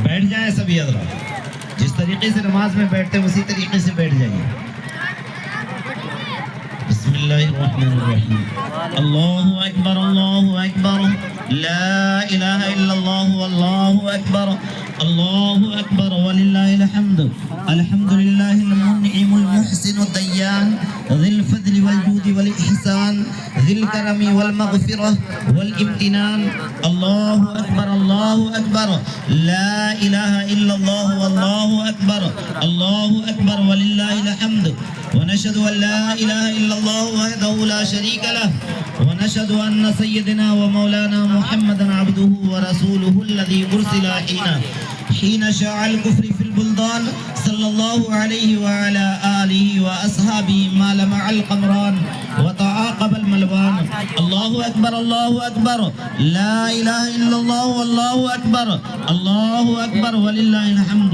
बैठ जाए सभी हजरात, जिस तरीके से नमाज में बैठते हैं उसी तरीके से बैठ जाइए। बिस्मिल्लाहिर्रहमानिर्रहीम। अल्लाहु अकबर, अल्लाहु अकबर, ला इलाहा इल्लल्लाह, अल्लाहु अकबर, अल्लाहु अकबर, वलिल्लाहिल हम्द। अल्हम्दुलिल्लाहिल मुनइमुल मुहसिनुद दय्यान, ज़िल फज़्ल वल जूद वल इहसान, ज़िल करमी वल मग़फ़िरह वल इम्तिनान। अल्लाहु अकबर, अल्लाहु अकबर, ला इलाहा इल्लल्लाह, अल्लाहु अकबर, अल्लाहु अकबर, वलिल्लाहिल हम्द। ونشهد أن لا إله إلا الله وحده لا شريك له ونشهد أن سيدنا ومولانا محمدا عبده ورسوله الذي أرسل حين شاع الكفر في البلدان صلى الله عليه وعلى آله وأصحابه ما لمع القمران وتعاقب الملوان. الله أكبر، الله أكبر، لا إله إلا الله، والله أكبر، الله أكبر، ولله الحمد.